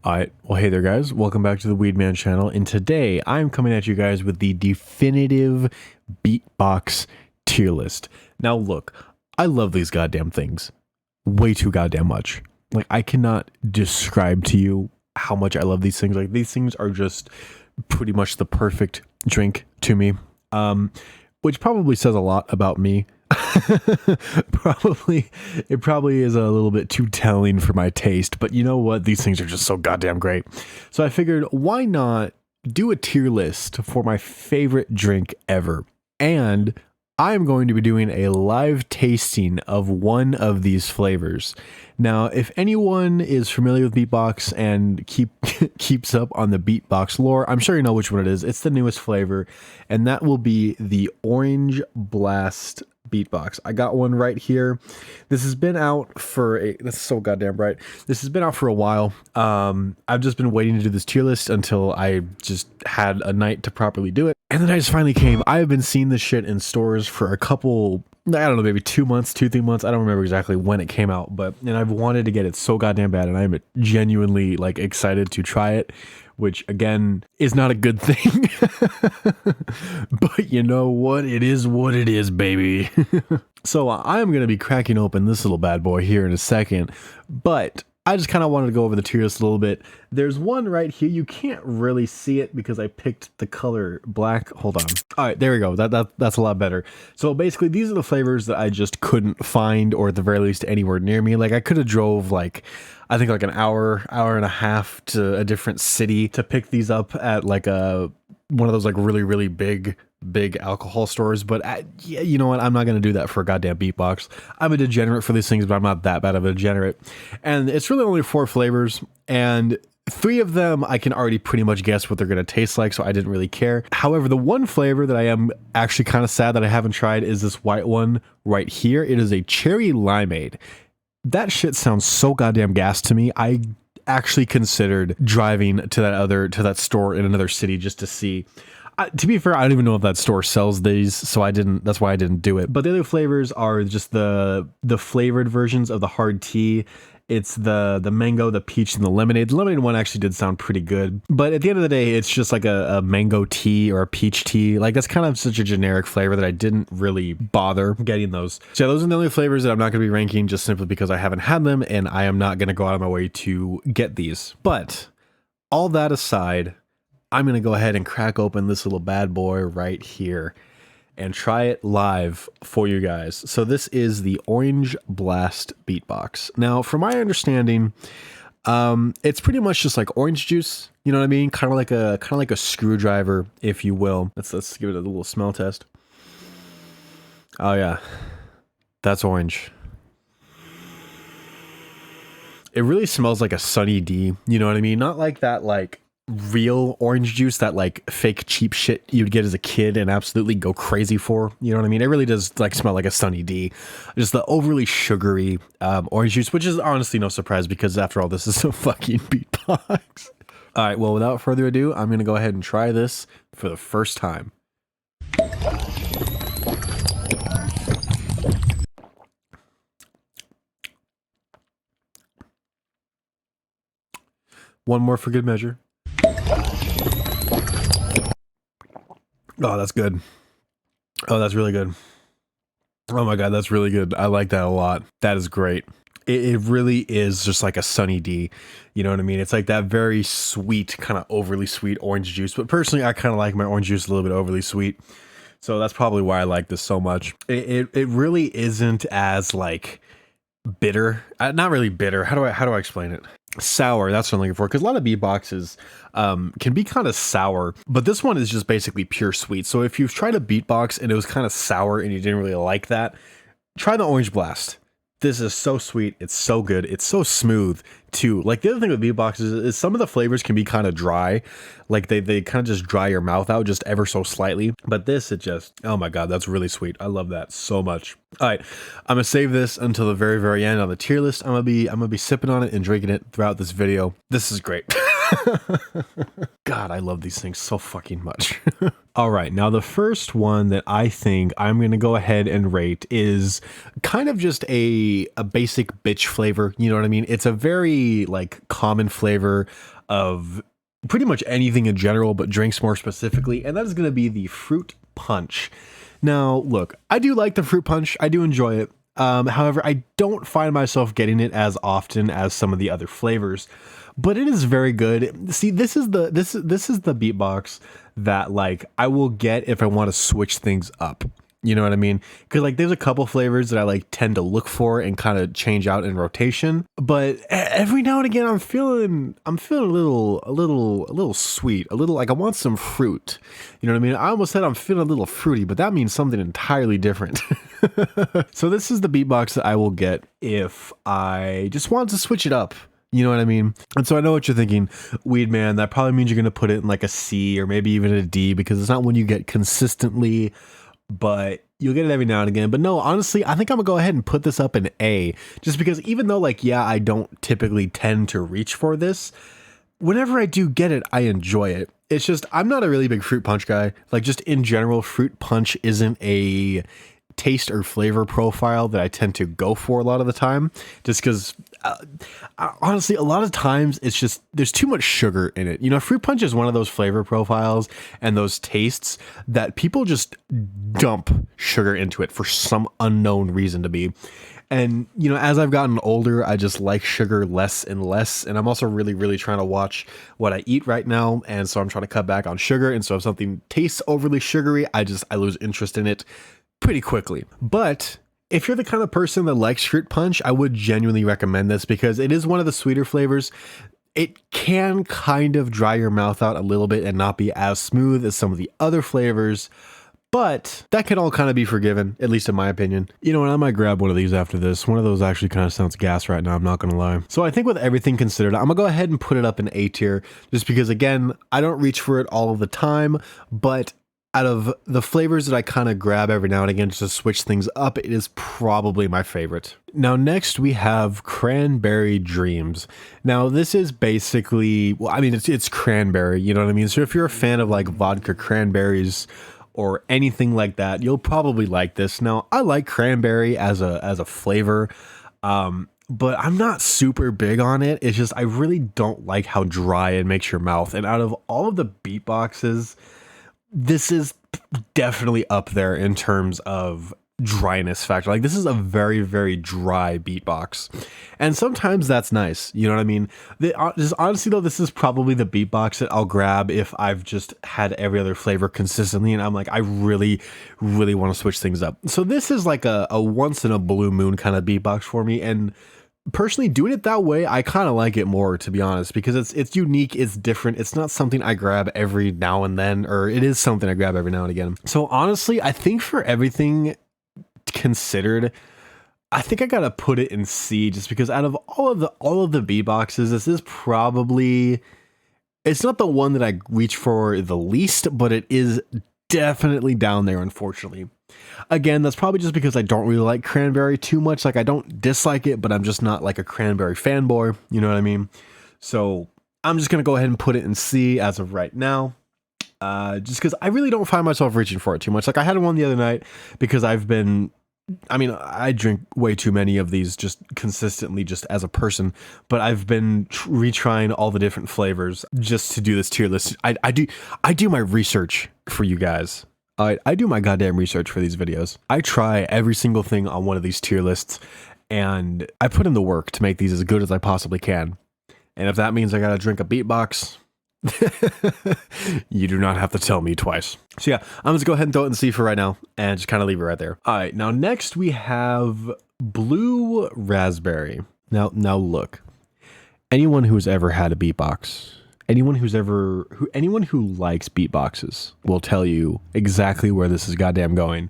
Alright, well hey there guys, welcome back to the Weedman channel, and today I'm coming at you guys with the definitive beatbox tier list. Now look, I love these goddamn things way too goddamn much. Like, I cannot describe to you how much I love these things. Like, these things are just pretty much the perfect drink to me, which probably says a lot about me. It probably is a little bit too telling for my taste, but you know what? These things are just so goddamn great. So I figured, why not do a tier list for my favorite drink ever? And I am going to be doing a live tasting of one of these flavors. Now, if anyone is familiar with beatbox and keeps up on the beatbox lore, I'm sure you know which one it is. It's the newest flavor, and that will be the Orange Blast beatbox. I got one right here. This has been out for this is so goddamn bright. This has been out for a while. I've just been waiting to do this tier list until I just had a night to properly do it. And then I just finally came. I have been seeing this shit in stores for a couple, I don't know, maybe 2 months, 3 months. I don't remember exactly when it came out, and I've wanted to get it so goddamn bad, and I'm genuinely like excited to try it, which again is not a good thing. But you know what? It is what it is, baby. So I am going to be cracking open this little bad boy here in a second, but I just kind of wanted to go over the tier list a little bit. There's one right here. You can't really see it because I picked the color black. Hold on. All right, there we go. That's a lot better. So basically, these are the flavors that I just couldn't find, or at the very least anywhere near me. Like, I could have drove I think like an hour and a half to a different city to pick these up at like one of those like really big alcohol stores, but yeah, you know what? I'm not going to do that for a goddamn beatbox. I'm a degenerate for these things, but I'm not that bad of a degenerate. And it's really only 4 flavors, and 3 of them I can already pretty much guess what they're going to taste like, so I didn't really care. However, the one flavor that I am actually kind of sad that I haven't tried is this white one right here. It is a cherry limeade. That shit sounds so goddamn gas to me. I actually considered driving to that store in another city just to see. To be fair, I don't even know if that store sells these, so that's why I didn't do it. But the other flavors are just the flavored versions of the hard tea. It's the mango, the peach, and the lemonade. The lemonade one actually did sound pretty good. But at the end of the day, it's just like a mango tea or a peach tea. Like, that's kind of such a generic flavor that I didn't really bother getting those. So yeah, those are the only flavors that I'm not going to be ranking, just simply because I haven't had them, and I am not going to go out of my way to get these. But all that aside, I'm going to go ahead and crack open this little bad boy right here and try it live for you guys. So this is the Orange Blast beatbox. Now, from my understanding, it's pretty much just like orange juice. You know what I mean? Kind of like a screwdriver, if you will. Let's give it a little smell test. Oh yeah, that's orange. It really smells like a Sunny D. You know what I mean? Not like that, like real orange juice, that like fake cheap shit you'd get as a kid and absolutely go crazy for. You know what I mean? It really does like smell like a Sunny D. Just the overly sugary orange juice, which is honestly no surprise because after all, this is a fucking beatbox. All right, well, without further ado, I'm gonna go ahead and try this for the first time. One more for good measure. Oh, that's good. Oh, that's really good. Oh my God, that's really good. I like that a lot. That is great. It really is just like a Sunny D. You know what I mean? It's like that very sweet, kind of overly sweet orange juice. But personally, I kind of like my orange juice a little bit overly sweet. So that's probably why I like this so much. It really isn't as like bitter. Not really bitter. How do I explain it? Sour, that's what I'm looking for, because a lot of beatboxes can be kind of sour, but this one is just basically pure sweet. So if you've tried a beatbox and it was kind of sour and you didn't really like that, try the Orange Blast. This is so sweet, it's so good, it's so smooth too. Like, the other thing with beatboxes is some of the flavors can be kind of dry, like they kind of just dry your mouth out just ever so slightly, but this, it just, oh my God, that's really sweet. I love that so much. All right, I'm gonna save this until the very end on the tier list. I'm gonna be sipping on it and drinking it throughout this video. This is great. God, I love these things so fucking much. All right, now the first one that I think I'm going to go ahead and rate is kind of just a basic bitch flavor. You know what I mean? It's a very like common flavor of pretty much anything in general, but drinks more specifically, and that is going to be the fruit punch. Now, look, I do like the fruit punch. I do enjoy it. However, I don't find myself getting it as often as some of the other flavors, but it is very good. See, this is the beatbox that like I will get if I want to switch things up. You know what I mean? Because like there's a couple flavors that I like tend to look for and kind of change out in rotation. But every now and again, I'm feeling a little sweet, a little like I want some fruit. You know what I mean? I almost said I'm feeling a little fruity, but that means something entirely different. So this is the beatbox that I will get if I just want to switch it up. You know what I mean? And so I know what you're thinking, Weed Man, that probably means you're going to put it in like a C or maybe even a D because it's not one you get consistently, but you'll get it every now and again. But no, honestly, I think I'm gonna go ahead and put this up in A, just because even though like, yeah, I don't typically tend to reach for this, whenever I do get it, I enjoy it. It's just, I'm not a really big fruit punch guy. Like just in general, fruit punch isn't a taste or flavor profile that I tend to go for a lot of the time, just because honestly, a lot of times it's just there's too much sugar in it. You know, fruit punch is one of those flavor profiles and those tastes that people just dump sugar into it for some unknown reason to be. And, you know, as I've gotten older, I just like sugar less and less. And I'm also really trying to watch what I eat right now. And so I'm trying to cut back on sugar. And so if something tastes overly sugary, I lose interest in it pretty quickly. But if you're the kind of person that likes fruit punch, I would genuinely recommend this because it is one of the sweeter flavors. It can kind of dry your mouth out a little bit and not be as smooth as some of the other flavors, but that can all kind of be forgiven, at least in my opinion. You know what, I might grab one of these after this. One of those actually kind of sounds gas right now, I'm not gonna lie. So I think with everything considered, I'm gonna go ahead and put it up in A tier, just because again, I don't reach for it all of the time, but out of the flavors that I kind of grab every now and again just to switch things up, it is probably my favorite. Now, next we have Cranberry Dreams. Now, this is basically, well, I mean, it's cranberry, you know what I mean? So if you're a fan of like vodka cranberries or anything like that, you'll probably like this. Now, I like cranberry as a flavor, but I'm not super big on it. It's just, I really don't like how dry it makes your mouth. And out of all of the beatboxes, this is definitely up there in terms of dryness factor. Like this is a very dry beatbox, and sometimes that's nice. You know what I mean? Just honestly though, this is probably the beatbox that I'll grab if I've just had every other flavor consistently, and I'm like, I really want to switch things up. So this is like a once in a blue moon kind of beatbox for me, and personally doing it that way, I kind of like it more, to be honest, because it's unique, it's different, it's not something I grab every now and then, or it is something I grab every now and again. So honestly, I think for everything considered, I think I gotta put it in C, just because out of all of the beatboxes, this is probably, it's not the one that I reach for the least, but it is definitely down there, unfortunately. Again, that's probably just because I don't really like cranberry too much. Like I don't dislike it, but I'm just not like a cranberry fanboy. You know what I mean? So I'm just going to go ahead and put it in C as of right now. Just because I really don't find myself reaching for it too much. Like I had one the other night because I drink way too many of these just consistently just as a person, but I've been retrying all the different flavors just to do this tier list. I do my research for you guys. I do my goddamn research for these videos. I try every single thing on one of these tier lists, and I put in the work to make these as good as I possibly can. And if that means I gotta drink a beatbox, you do not have to tell me twice. So yeah, I'm just go ahead and throw it in C for right now, and just kind of leave it right there. All right, now next we have Blue Raspberry. Now look, anyone who's ever had a beatbox, anyone who likes beatboxes will tell you exactly where this is goddamn going.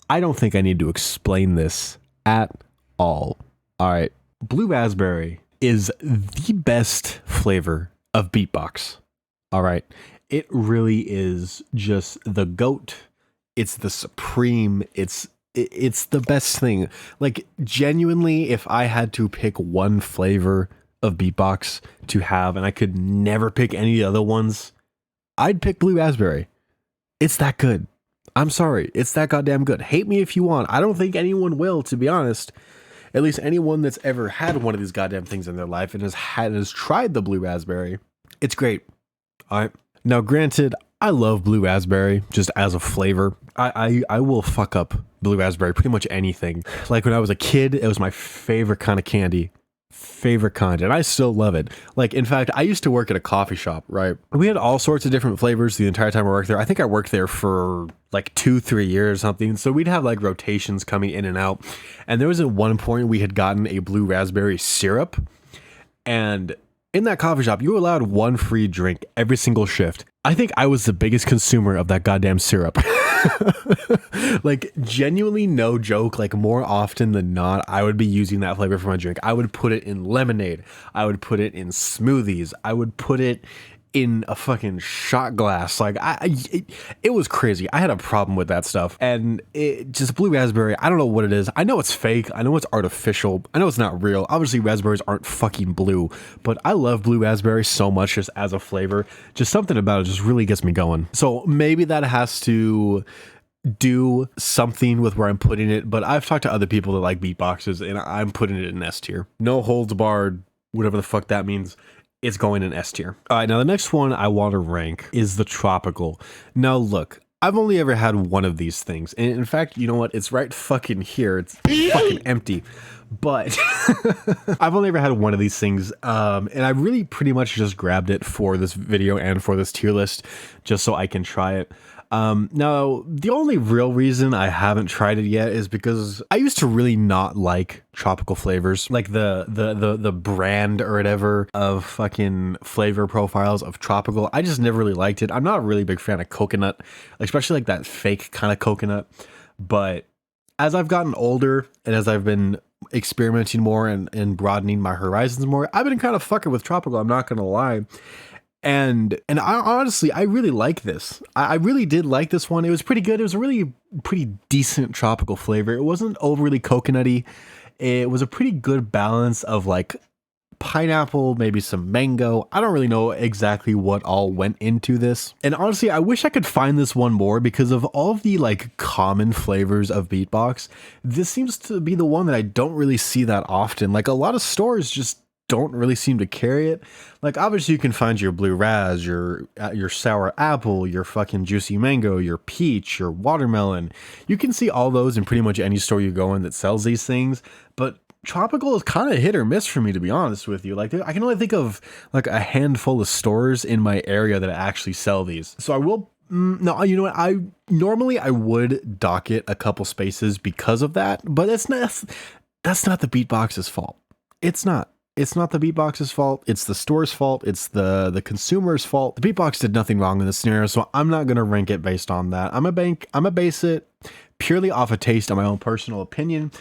I don't think I need to explain this at all. All right, Blue Raspberry is the best flavor of beatbox. All right, it really is just the GOAT. It's the supreme. It's the best thing. Like genuinely, if I had to pick one flavor of Beatbox to have, and I could never pick any of the other ones, I'd pick Blue Raspberry. It's that good. I'm sorry. It's that goddamn good. Hate me if you want. I don't think anyone will, to be honest. At least anyone that's ever had one of these goddamn things in their life and has tried the Blue Raspberry. It's great. All right. Now, granted, I love Blue Raspberry just as a flavor. I will fuck up Blue Raspberry pretty much anything. Like when I was a kid, it was my favorite kind of candy. Favorite kind, and I still love it. Like, in fact, I used to work at a coffee shop, right? We had all sorts of different flavors the entire time I worked there. I think I worked there for like 2-3 years or something. So we'd have like rotations coming in and out. And there was at one point we had gotten a blue raspberry syrup. And in that coffee shop, you were allowed one free drink every single shift. I think I was the biggest consumer of that goddamn syrup. Like, genuinely, no joke, like more often than not, I would be using that flavor for my drink. I would put it in lemonade. I would put it in smoothies. I would put it in a fucking shot glass. Like, it was crazy. I had a problem with that stuff. And it just blue raspberry, I don't know what it is. I know it's fake. I know it's artificial. I know it's not real. Obviously, raspberries aren't fucking blue, but I love blue raspberry so much just as a flavor. Just something about it just really gets me going. So maybe that has to do something with where I'm putting it, but I've talked to other people that like beatboxes and I'm putting it in S tier. No holds barred, whatever the fuck that means. It's going in S tier. All right, now the next one I want to rank is the tropical. Now look, I've only ever had one of these things. And in fact, you know what? It's right fucking here. It's fucking empty. But I've only ever had one of these things. And I really pretty much just grabbed it for this video and for this tier list just so I can try it. Now, the only real reason I haven't tried it yet is because I used to really not like tropical flavors, like the brand or whatever of fucking flavor profiles of tropical. I just never really liked it. I'm not a really big fan of coconut, especially like that fake kind of coconut. But as I've gotten older and as I've been experimenting more and broadening my horizons more, I've been kind of fucking with tropical. I'm not gonna lie. And I honestly, I really like this. I really did like this one. It was pretty good. It was a really pretty decent tropical flavor. It wasn't overly coconutty. It was a pretty good balance of like pineapple, maybe some mango. I don't really know exactly what all went into this. And honestly, I wish I could find this one more because of all of the like common flavors of Beatbox. This seems to be the one that I don't really see that often. Like a lot of stores just don't really seem to carry it. Like obviously you can find your blue raz, your sour apple, your fucking juicy mango, your peach, your watermelon. You can see all those in pretty much any store you go in that sells these things, but tropical is kind of hit or miss for me, to be honest with you. Like I can only think of like a handful of stores in my area that actually sell these. So I will no, you know what? I would dock it a couple spaces because of that, but that's not the Beatbox's fault. It's not. It's not the Beatbox's fault. It's the store's fault. It's the consumer's fault. The Beatbox did nothing wrong in this scenario, so I'm not going to rank it based on that. I'm going to base it purely off a taste on my own personal opinion.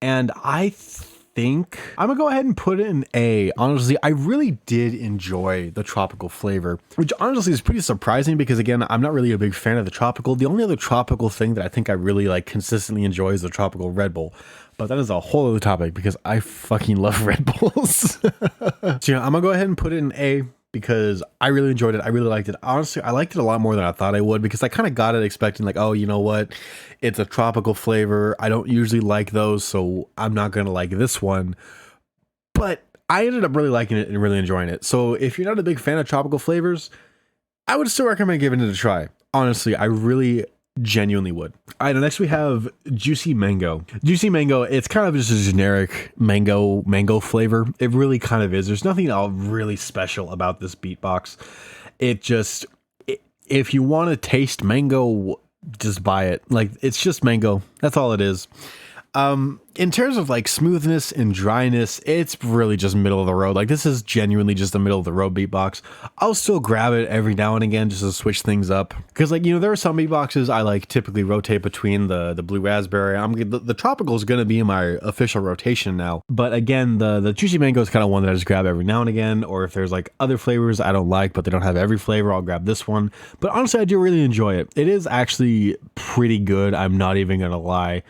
And I think I'm going to go ahead and put it in A. Honestly, I really did enjoy the tropical flavor, which honestly is pretty surprising because, again, I'm not really a big fan of the tropical. The only other tropical thing that I think I really like consistently enjoy is the tropical Red Bull. But that is a whole other topic because I fucking love Red Bulls. So, yeah, I'm going to go ahead and put it in A because I really enjoyed it. I really liked it. Honestly, I liked it a lot more than I thought I would because I kind of got it expecting like, oh, you know what? It's a tropical flavor. I don't usually like those, so I'm not going to like this one. But I ended up really liking it and really enjoying it. So if you're not a big fan of tropical flavors, I would still recommend giving it a try. Honestly, I really genuinely would. All right, next we have Juicy Mango. Juicy Mango, it's kind of just a generic mango flavor. It really kind of is. There's nothing really special about this Beatbox. If you want to taste mango, just buy it. Like, it's just mango. That's all it is. In terms of like smoothness and dryness, it's really just middle of the road. Like, this is genuinely just a middle of the road Beatbox. I'll still grab it every now and again just to switch things up. Because, like, you know, there are some Beatboxes I like typically rotate between the blue raspberry. The tropical is going to be in my official rotation now. But again, the Juicy Mango is kind of one that I just grab every now and again. Or if there's like other flavors I don't like, but they don't have every flavor, I'll grab this one. But honestly, I do really enjoy it. It is actually pretty good. I'm not even going to lie.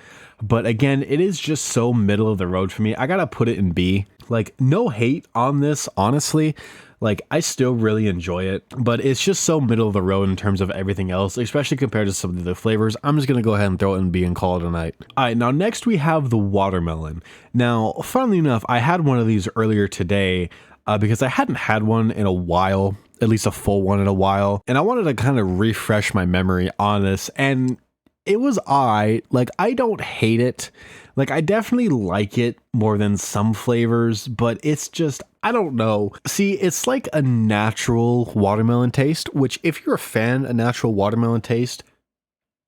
But again, it is just so middle of the road for me. I gotta put it in B. Like, no hate on this, honestly. Like, I still really enjoy it, but it's just so middle of the road in terms of everything else, especially compared to some of the flavors. I'm just gonna go ahead and throw it in B and call it a night. All right, now next we have the watermelon. Now, funnily enough, I had one of these earlier today because I hadn't had one in a while, at least a full one in a while, and I wanted to kind of refresh my memory on this, and it was alright. Like, I don't hate it. Like, I definitely like it more than some flavors, but it's just, I don't know. See, it's like a natural watermelon taste, which if you're a fan of natural watermelon taste,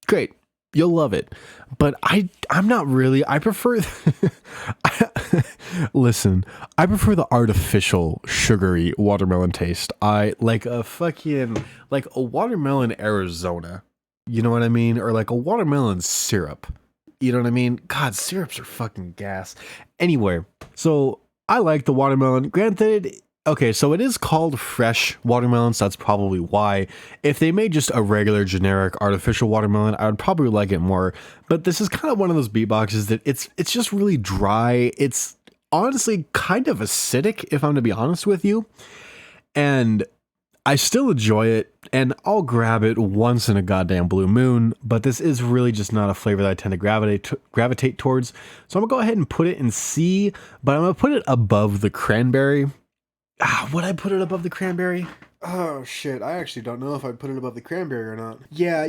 great. You'll love it. But I'm not really. I prefer listen, I prefer the artificial sugary watermelon taste. I like a fucking like a watermelon Arizona. You know what I mean? Or like a watermelon syrup. You know what I mean? God, syrups are fucking gas. Anyway, so I like the watermelon. Granted, okay, so it is called fresh watermelon, so that's probably why. If they made just a regular generic artificial watermelon, I would probably like it more. But this is kind of one of those beatboxes that it's just really dry. It's honestly kind of acidic, if I'm to be honest with you. And I still enjoy it, and I'll grab it once in a goddamn blue moon, but this is really just not a flavor that I tend to gravitate towards. So I'm gonna go ahead and put it in C, but I'm gonna put it above the cranberry. Would I put it above the cranberry? Oh shit, I actually don't know if I'd put it above the cranberry or not. Yeah.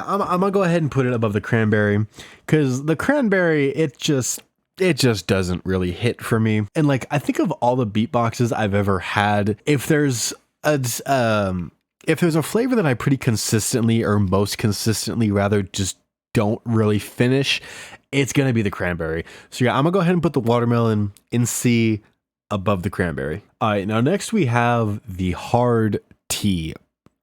I'm gonna go ahead and put it above the cranberry, because the cranberry, it just doesn't really hit for me. And like, I think of all the beatboxes I've ever had, if there's a flavor that I pretty consistently, or most consistently rather, just don't really finish, it's gonna be the cranberry. So yeah, I'm gonna go ahead and put the watermelon in C above the cranberry. All right, now next we have the hard tea.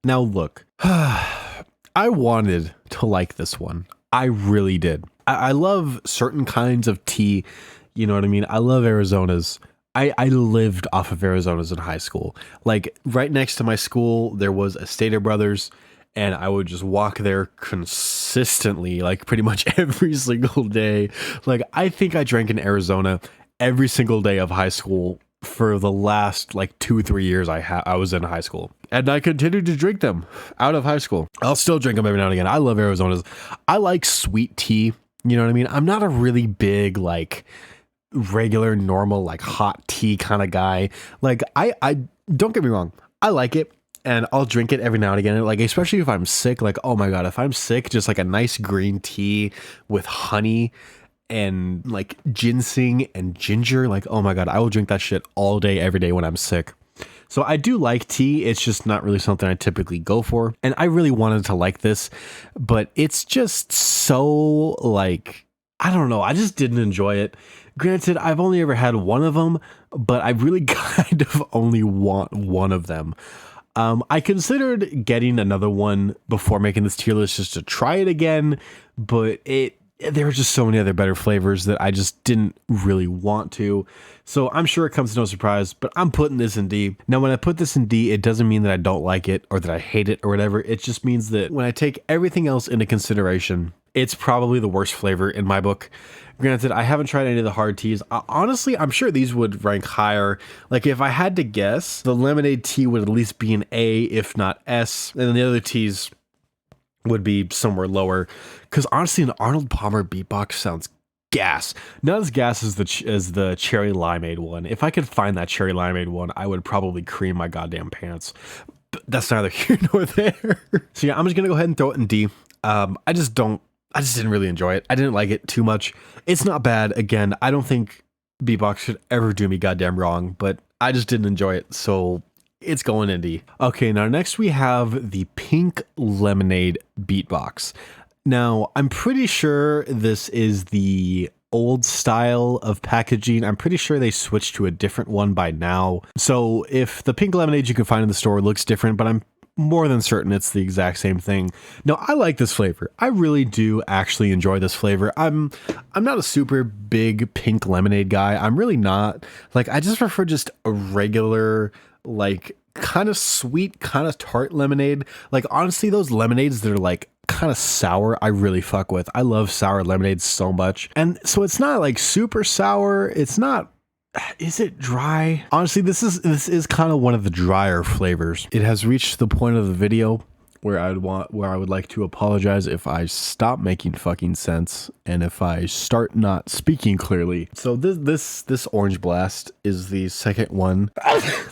Now look, I wanted to like this one. I really did. I love certain kinds of tea. You know what I mean? I love Arizona's. I lived off of Arizona's in high school. Like, right next to my school, there was a Stater Brothers, and I would just walk there consistently, like pretty much every single day. Like, I think I drank in Arizona every single day of high school for the last like 2-3 years I was in high school. And I continued to drink them out of high school. I'll still drink them every now and again. I love Arizona's. I like sweet tea. You know what I mean? I'm not a really big, like, regular, normal, like hot tea kind of guy. Like, I don't get me wrong, I like it, and I'll drink it every now and again. Like, especially if I'm sick. Like, oh my god, if I'm sick, just like a nice green tea with honey and like ginseng and ginger, like, oh my god, I will drink that shit all day every day when I'm sick. So I do like tea. It's just not really something I typically go for, and I really wanted to like this, but it's just so, like, I don't know, I just didn't enjoy it. Granted, I've only ever had one of them, but I really kind of only want one of them. I considered getting another one before making this tier list just to try it again, but there were just so many other better flavors that I just didn't really want to. So I'm sure it comes to no surprise, but I'm putting this in D. Now, when I put this in D, it doesn't mean that I don't like it or that I hate it or whatever. It just means that when I take everything else into consideration, it's probably the worst flavor in my book. Granted, I haven't tried any of the hard teas. Honestly, I'm sure these would rank higher. Like, if I had to guess, the lemonade tea would at least be an A, if not S, and then the other teas would be somewhere lower. Because honestly, an Arnold Palmer beatbox sounds gas. Not as gas as the cherry limeade one. If I could find that cherry limeade one, I would probably cream my goddamn pants. But that's neither here nor there. So yeah, I'm just gonna go ahead and throw it in D. I just didn't really enjoy it. I didn't like it too much. It's not bad. Again, I don't think beatbox should ever do me goddamn wrong, but I just didn't enjoy it, so it's going in D. Okay, now next we have the pink lemonade beatbox. Now, I'm pretty sure this is the old style of packaging. I'm pretty sure they switched to a different one by now. So if the pink lemonade you can find in the store looks different, but I'm more than certain it's the exact same thing. Now, I like this flavor. I really do actually enjoy this flavor. I'm not a super big pink lemonade guy. I'm really not. Like, I just prefer just a regular, like, kind of sweet, kind of tart lemonade. Like, honestly, those lemonades that are like kind of sour, I really fuck with. I love sour lemonade so much. And so it's not like super sour. It's not Is it dry? Honestly, this is kind of one of the drier flavors. It has reached the point of the video where I would like to apologize if I stop making fucking sense and if I start not speaking clearly. So this Orange Blast is the second one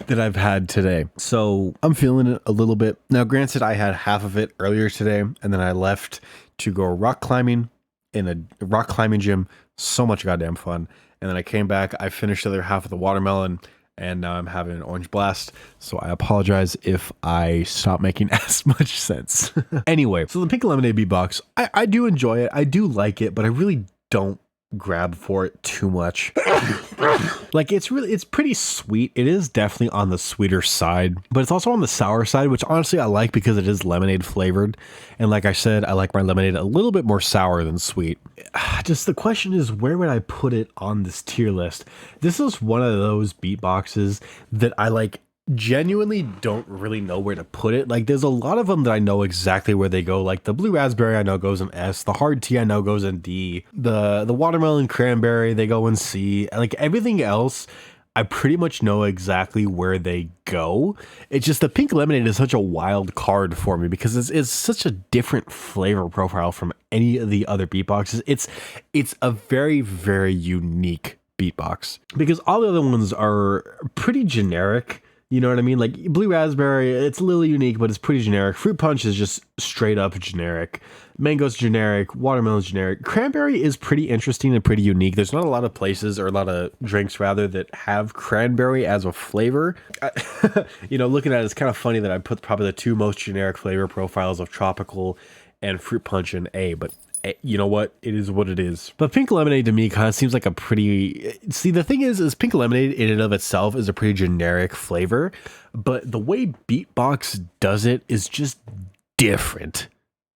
that I've had today. So I'm feeling it a little bit. Now, granted, I had half of it earlier today and then I left to go rock climbing in a rock climbing gym. So much goddamn fun. And then I came back, I finished the other half of the watermelon, and now I'm having an Orange Blast. So I apologize if I stop making as much sense. Anyway, so the Pink Lemonade beatbox, I do enjoy it. I do like it, but I really don't grab for it too much. Like, it's pretty sweet. It is definitely on the sweeter side, but it's also on the sour side, which honestly I like because it is lemonade flavored. And like I said, I like my lemonade a little bit more sour than sweet. Just the question is, where would I put it on this tier list? This is one of those beatboxes that I like genuinely don't really know where to put it. Like, there's a lot of them that I know exactly where they go. Like the blue raspberry I know goes in S, the hard tea I know goes in D, the watermelon cranberry they go in C. Like everything else I pretty much know exactly where they go. It's just the pink lemonade is such a wild card for me because it's such a different flavor profile from any of the other beatboxes. It's a very, very unique beatbox because all the other ones are pretty generic. You know what I mean? Like blue raspberry, it's a little unique, but it's pretty generic. Fruit punch is just straight up generic. Mango's generic. Watermelon's generic. Cranberry is pretty interesting and pretty unique. There's not a lot of places, or a lot of drinks rather, that have cranberry as a flavor. You know, looking at it, it's kind of funny that I put probably the two most generic flavor profiles of tropical and fruit punch in A, but you know what? It is what it is. But pink lemonade to me kind of seems like a pretty... See, the thing is pink lemonade in and of itself is a pretty generic flavor, but the way Beatbox does it is just different.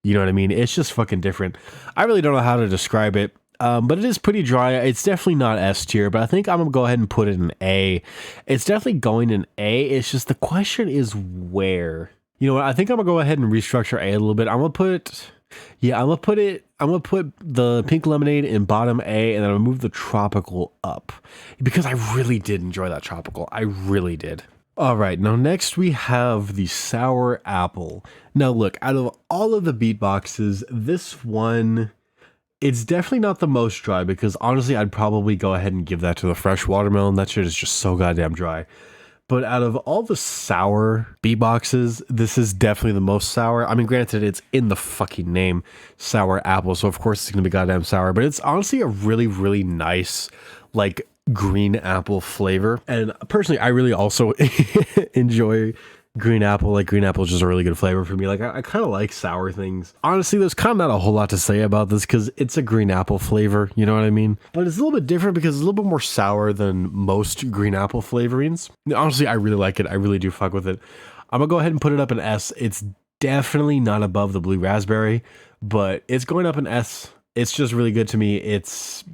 You know what I mean? It's just fucking different. I really don't know how to describe it, but it is pretty dry. It's definitely not S tier, but I think I'm going to go ahead and put it in A. It's definitely going in A. It's just the question is where. You know what? I think I'm going to go ahead and restructure A a little bit. I'm going to put the pink lemonade in bottom A, and then I'm gonna move the tropical up because I really did enjoy that tropical. I really did. All right, now next we have the sour apple. Now look, out of all of the beatboxes, this one, it's definitely not the most dry because honestly, I'd probably go ahead and give that to the fresh watermelon. That shit is just so goddamn dry. But out of all the sour beatboxes, this is definitely the most sour. I mean, granted, it's in the fucking name, sour apple, so of course it's gonna be goddamn sour. But it's honestly a really, really nice, like, green apple flavor. And personally, I really also enjoy green apple. Like, green apple is just a really good flavor for me. Like, I kind of like sour things. Honestly, there's kind of not a whole lot to say about this because it's a green apple flavor, you know what I mean? But it's a little bit different because it's a little bit more sour than most green apple flavorings. Honestly, I really like it. I really do fuck with it. I'm gonna go ahead and put it up in S. It's definitely not above the blue raspberry, but it's going up in S. It's just really good to me. It's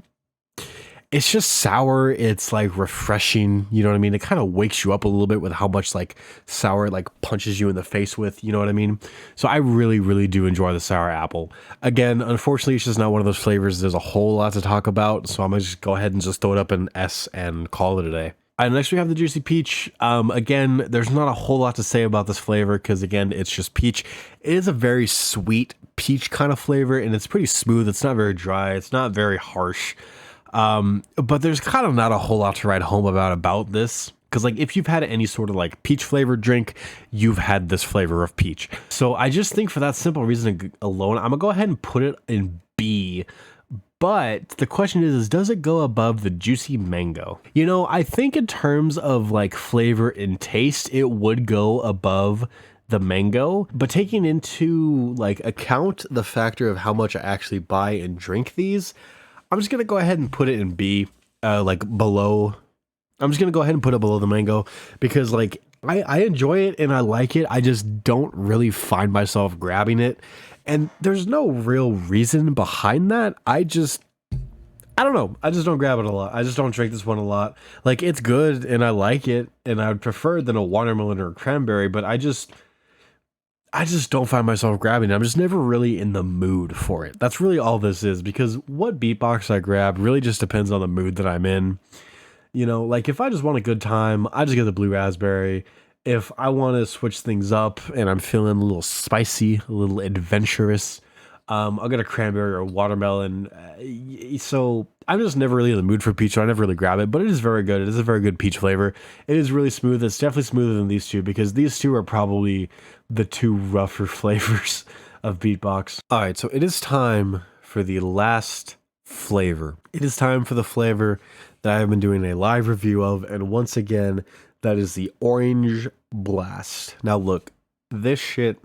just sour. It's like refreshing. You know what I mean? It kind of wakes you up a little bit with how much like sour like punches you in the face with. You know what I mean? So I really, really do enjoy the sour apple. Again, unfortunately, it's just not one of those flavors there's a whole lot to talk about. So I'm going to just go ahead and just throw it up in S and call it a day. Next we have the Juicy Peach. Again, there's not a whole lot to say about this flavor because again, it's just peach. It is a very sweet peach kind of flavor and it's pretty smooth. It's not very dry. It's not very harsh. But there's kind of not a whole lot to write home about this. Cause like if you've had any sort of like peach flavored drink, you've had this flavor of peach. So I just think for that simple reason alone, I'm gonna go ahead and put it in B. But the question is does it go above the juicy mango? You know, I think in terms of like flavor and taste, it would go above the mango, but taking into like account the factor of how much I actually buy and drink these, I'm just going to go ahead and put it in B, like below. I'm just going to go ahead and put it below the mango because like I enjoy it and I like it. I just don't really find myself grabbing it. And there's no real reason behind that. I don't know. I just don't grab it a lot. I just don't drink this one a lot. Like it's good and I like it and I would prefer it than a watermelon or a cranberry, but I just don't find myself grabbing it. I'm just never really in the mood for it. That's really all this is because what beatbox I grab really just depends on the mood that I'm in. You know, like if I just want a good time, I just get the blue raspberry. If I want to switch things up and I'm feeling a little spicy, a little adventurous, I'll get a cranberry or watermelon. So I'm just never really in the mood for peach, so I never really grab it, but it is very good. It is a very good peach flavor. It is really smooth. It's definitely smoother than these two because these two are probably the two rougher flavors of Beatbox. All right, so it is time for the last flavor. It is time for the flavor that I have been doing a live review of, and once again, that is the Orange Blast. Now look, this shit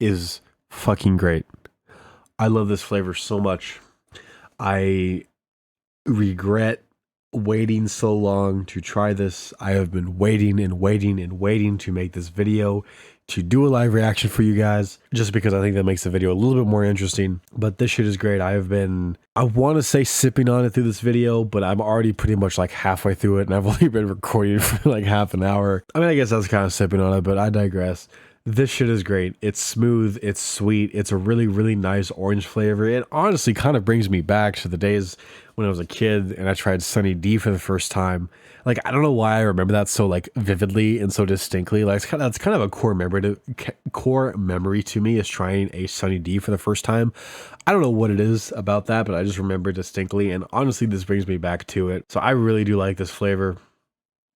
is fucking great. I love this flavor so much. I regret waiting so long to try this. I have been waiting and waiting and waiting to make this video, to do a live reaction for you guys, just because I think that makes the video a little bit more interesting. But this shit is great. I want to say sipping on it through this video, but I'm already pretty much like halfway through it, and I've only been recording for like half an hour. I mean, I guess that's kind of sipping on it, but I digress. This shit is great. It's smooth. It's sweet. It's a really, really nice orange flavor. It honestly kind of brings me back to the days when I was a kid and I tried Sunny D for the first time. Like, I don't know why I remember that so like vividly and so distinctly. Like, that's kind of a core memory to me, is trying a Sunny D for the first time. I don't know what it is about that, but I just remember distinctly. And honestly, this brings me back to it. So I really do like this flavor.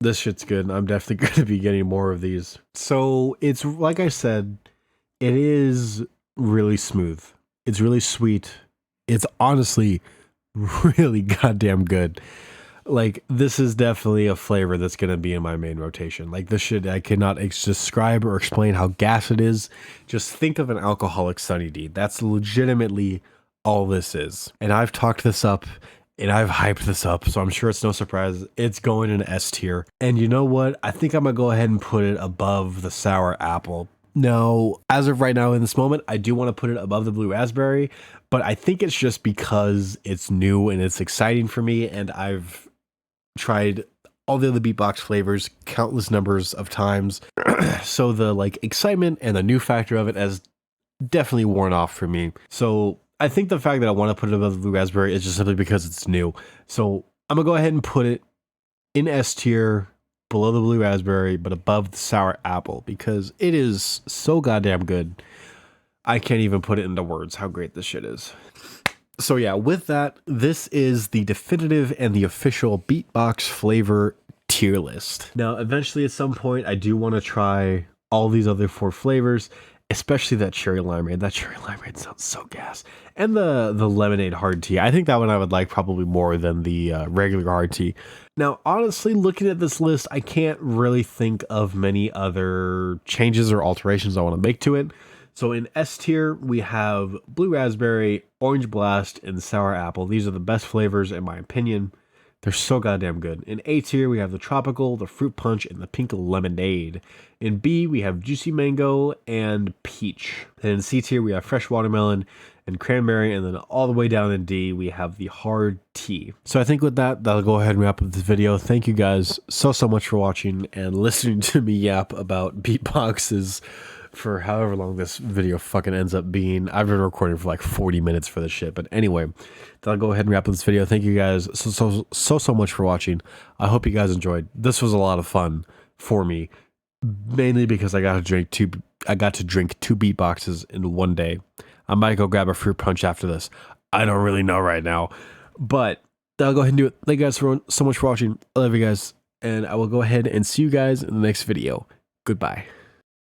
This shit's good. I'm definitely going to be getting more of these. So it's, like I said, it is really smooth. It's really sweet. It's honestly really goddamn good. Like, this is definitely a flavor that's going to be in my main rotation. Like, this shit, I cannot describe or explain how gas it is. Just think of an alcoholic Sunny D. That's legitimately all this is. And I've talked this up and I've hyped this up, so I'm sure it's no surprise. It's going in S tier. And you know what? I think I'm going to go ahead and put it above the sour apple. Now, as of right now in this moment, I do want to put it above the blue raspberry, but I think it's just because it's new and it's exciting for me, and I've tried all the other Beatbox flavors countless numbers of times. So the like excitement and the new factor of it has definitely worn off for me. So I think the fact that I want to put it above the blue raspberry is just simply because it's new. So I'm gonna go ahead and put it in S tier, below the blue raspberry, but above the sour apple, because it is so goddamn good. I can't even put it into words how great this shit is. So yeah, with that, this is the definitive and the official Beatbox flavor tier list. Now, eventually at some point, I do want to try all these other 4 flavors, especially that cherry limeade. That cherry limeade sounds so gas. And the lemonade hard tea. I think that one I would like probably more than the regular hard tea. Now, honestly, looking at this list, I can't really think of many other changes or alterations I want to make to it. So in S tier, we have blue raspberry, orange blast, and sour apple. These are the best flavors in my opinion. They're so goddamn good. In A tier, we have the tropical, the fruit punch, and the pink lemonade. In B, we have juicy mango and peach. And in C tier, we have fresh watermelon and cranberry. And then all the way down in D, we have the hard tea. So I think with that, that'll go ahead and wrap up this video. Thank you guys so much for watching and listening to me yap about beatboxes for however long this video fucking ends up being. I've been recording for like 40 minutes for this shit. But anyway, I'll go ahead and wrap up this video. Thank you guys so much for watching. I hope you guys enjoyed. This was a lot of fun for me, mainly because I got to drink 2 beatboxes in one day. I might go grab a fruit punch after this. I don't really know right now, but I'll go ahead and do it. Thank you guys so much for watching. I love you guys, and I will go ahead and see you guys in the next video. Goodbye.